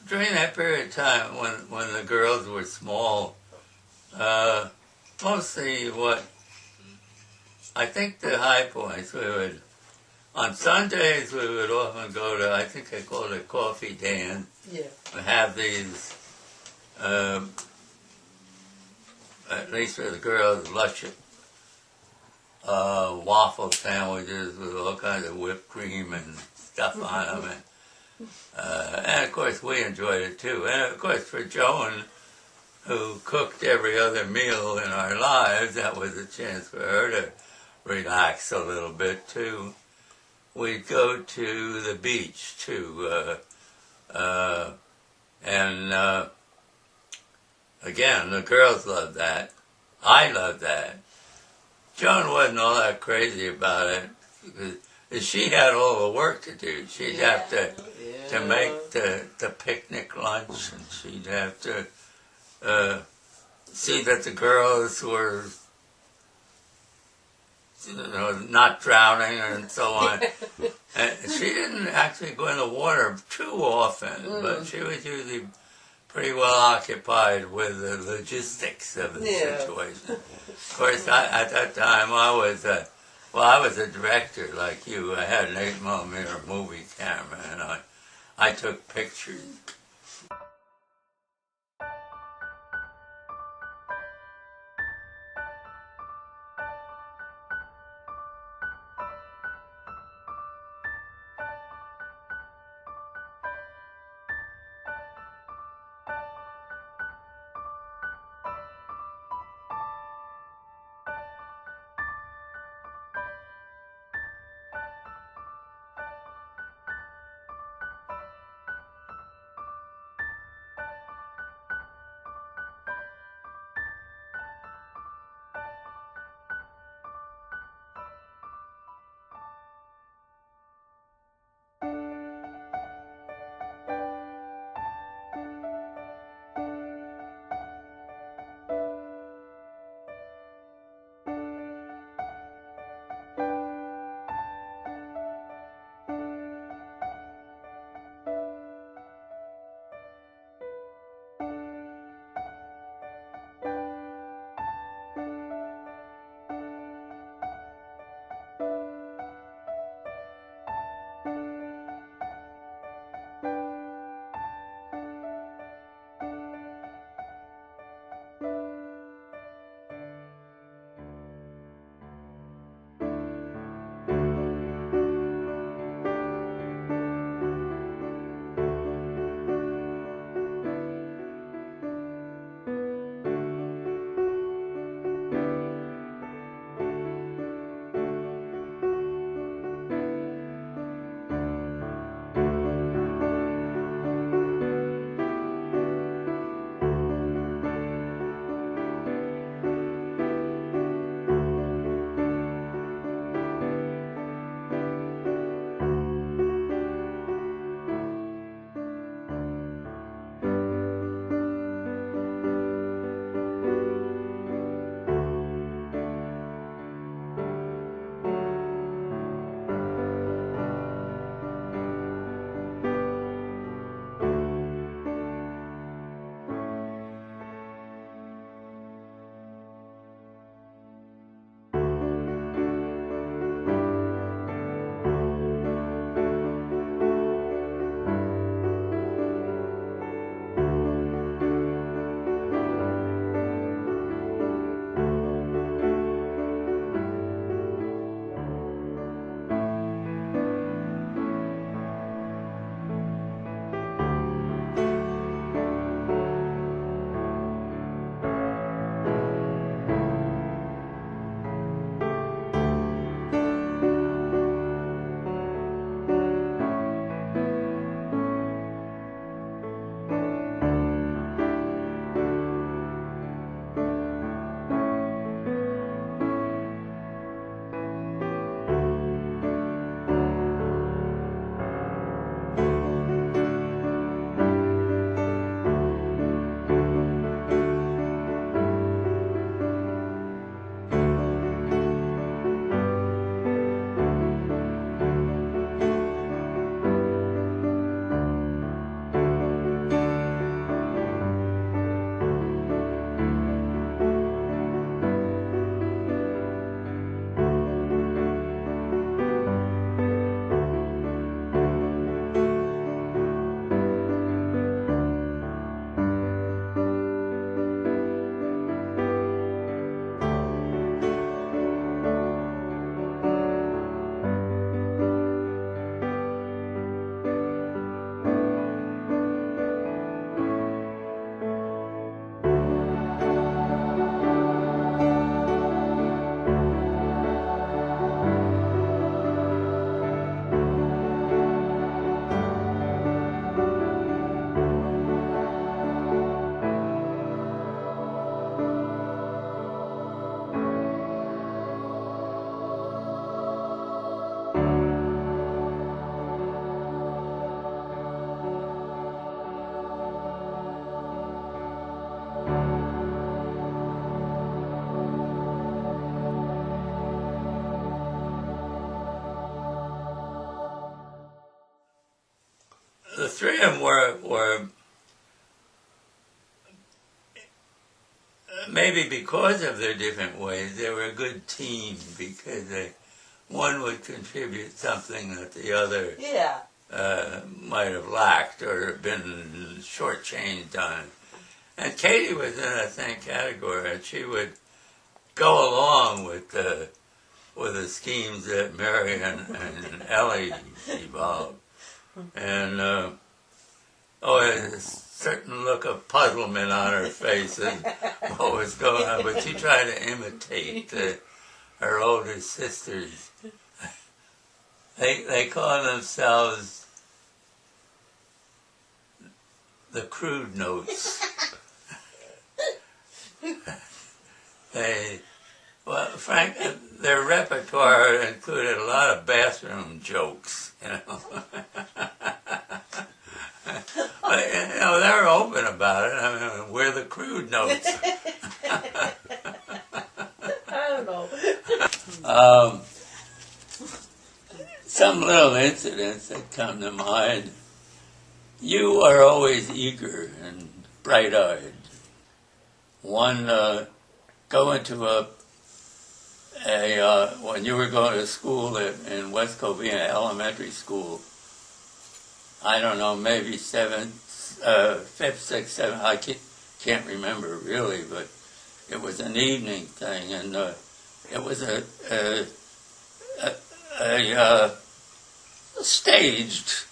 during that period of time when the girls were small, mostly what I think the high points we would on Sundays we would often go to, I think they called it coffee dance. Yeah. Have these at least for the girls, luscious waffle sandwiches with all kinds of whipped cream and stuff on them. And of course we enjoyed it too. And of course for Joan, who cooked every other meal in our lives, that was a chance for her to relax a little bit too. We'd go to the beach too. And again, the girls loved that. I loved that. Joan wasn't all that crazy about it because she had all the work to do. She'd have to make the picnic lunch, and she'd have to see that the girls were, not drowning and so on. And she didn't actually go in the water too often, but she was usually pretty well occupied with the logistics of the situation. Of course, at that time I was a director like you. I had an 8mm movie camera, and I took pictures. the three of them were maybe because of their different ways, they were a good team because one would contribute something that the other might have lacked or been shortchanged on. And Katie was in that same category, and she would go along with the schemes that Mary and Ellie evolved. And a certain look of puzzlement on her face and what was going on, but she tried to imitate her older sisters. They call themselves the crude notes. Frank, their repertoire included a lot of bathroom jokes, you know. But, you know, they were open about it. I mean, we're the crude notes. I don't know. Some little incidents that come to mind. You are always eager and bright-eyed. One, going to when you were going to school in West Covina Elementary School, I don't know, maybe fifth, sixth, seventh, I can't remember really, but it was an evening thing, and it was a staged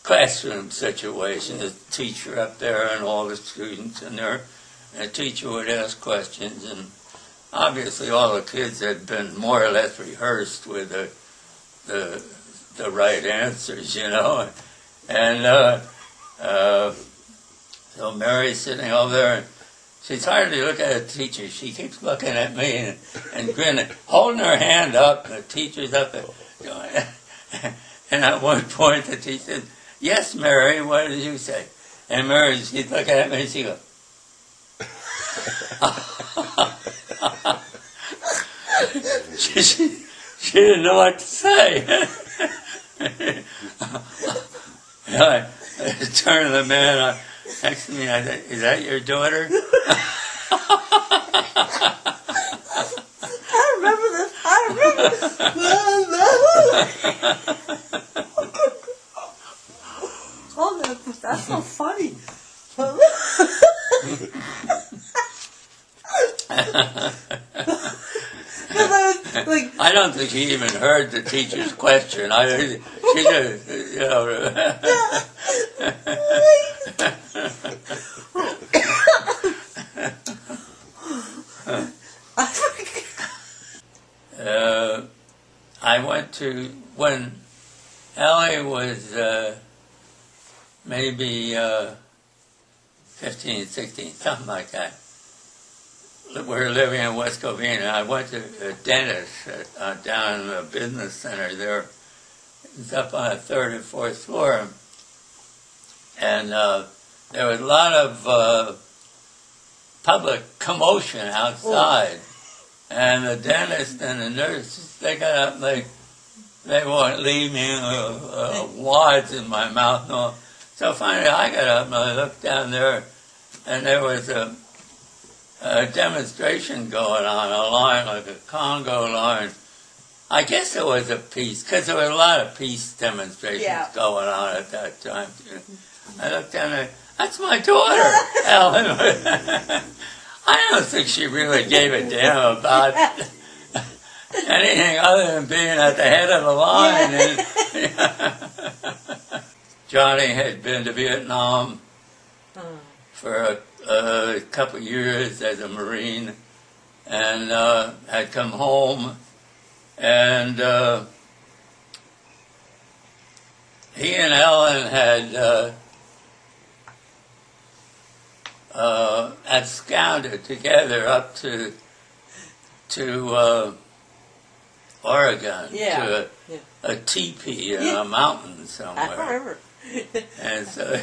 classroom situation. The teacher up there and all the students in there, and the teacher would ask questions, and obviously all the kids had been more or less rehearsed with the right answers, you know. And so Mary's sitting over there, and she's hardly looking at the teacher. She keeps looking at me and grinning, holding her hand up, and the teacher's up there. And at one point the teacher said, "Yes, Mary, what did you say?" And Mary, she's looking at me and she goes, she didn't know what to say. I turned to the man next to me, I said, "Is that your daughter?" I remember this. Oh, that's so funny. I don't think she even heard the teacher's question. She just, you know. I went to, when Ellie was maybe 15, 16, something like that. We were living in West Covina. I went to a dentist down in the business center there. It was up on the 3rd or 4th floor. And there was a lot of public commotion outside. And the dentist and the nurse, they got up and they wouldn't leave me wads in my mouth. No. So finally I got up and I looked down there, and there was a demonstration going on, a line like a Congo line. I guess it was a peace, because there were a lot of peace demonstrations going on at that time. I looked down there, that's my daughter, Ellen. I don't think she really gave a damn about anything other than being at the head of the line. Johnny had been to Vietnam for a couple of years as a Marine, and had come home, and he and Ellen had scouted together up to Oregon, to a teepee in a mountain somewhere. I remember. And so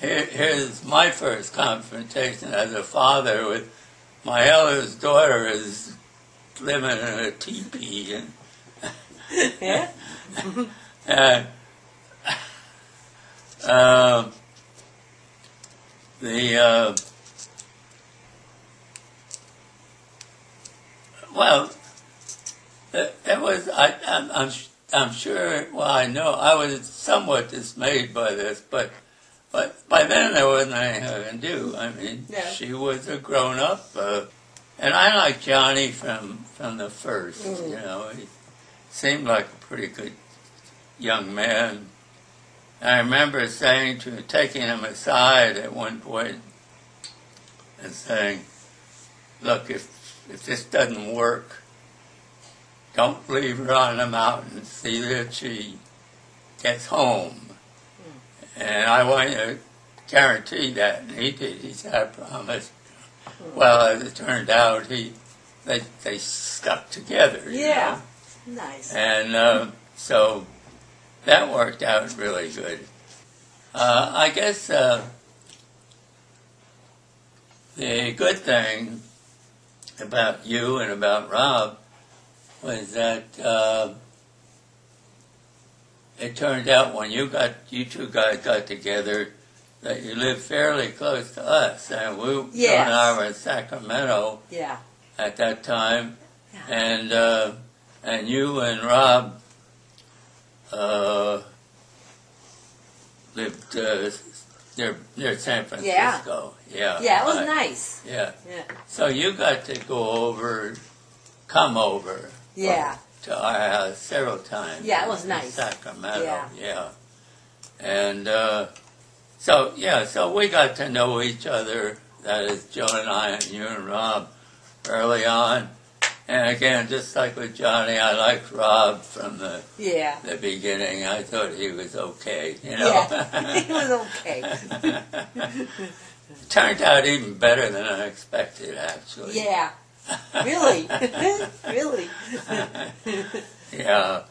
here's my first confrontation as a father with my eldest daughter is living in a teepee. And Well, it was. I'm sure. Well, I know I was somewhat dismayed by this, but by then there wasn't anything I can do. I mean, Yeah. she was a grown up, and I liked Johnny from the first. You know, he seemed like a pretty good young man. I remember taking him aside at one point and saying, "Look, if this doesn't work, don't leave her on the mountain. See that she gets home. And I want you to guarantee that." And he did. He said, "I promise." Well, as it turned out, they stuck together. You Yeah. know? Nice. And so that worked out really good. I guess the good thing about you and about Rob was that it turned out when you two guys got together that you lived fairly close to us. And Joe and I were in Sacramento Yeah. at that time, Yeah. and you and Rob lived near San Francisco. Yeah. Yeah, it was nice. Yeah. Yeah. So you got to come over. Yeah. To our house several times. Yeah, it was in nice. Sacramento. Yeah. And so we got to know each other. That is, Joe and I and you and Rob early on. And again, just like with Johnny, I liked Rob from the beginning. I thought he was okay, you know. Yeah, he was okay. Turned out even better than I expected, actually. Yeah. Really? Really? Yeah.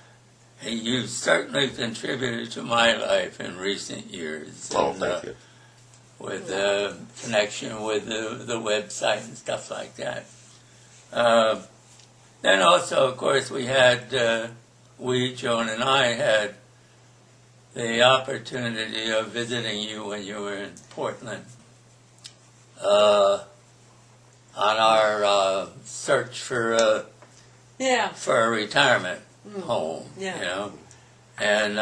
You certainly contributed to my life in recent years. Oh, thank you. With connection with the website and stuff like that. Then also, of course, Joan and I had the opportunity of visiting you when you were in Portland. On our search for a retirement home, you know, and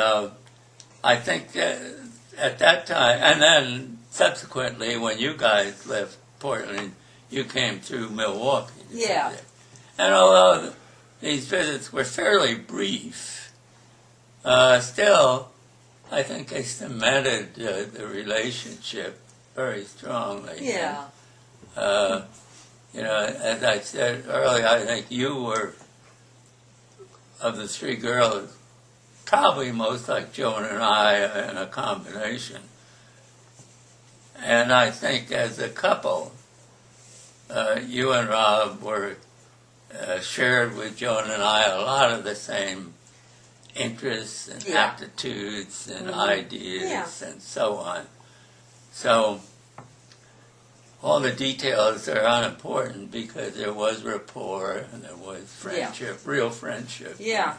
I think at that time, and then subsequently, when you guys left Portland, you came through Milwaukee. Yeah. And although these visits were fairly brief, still, I think they cemented the relationship very strongly. Yeah. And, you know, as I said earlier, I think you were, of the three girls, probably most like Joan and I in a combination. And I think as a couple, you and Rob were shared with Joan and I a lot of the same interests and aptitudes and ideas and so on. So all the details are unimportant because there was rapport and there was friendship, real friendship. Yeah.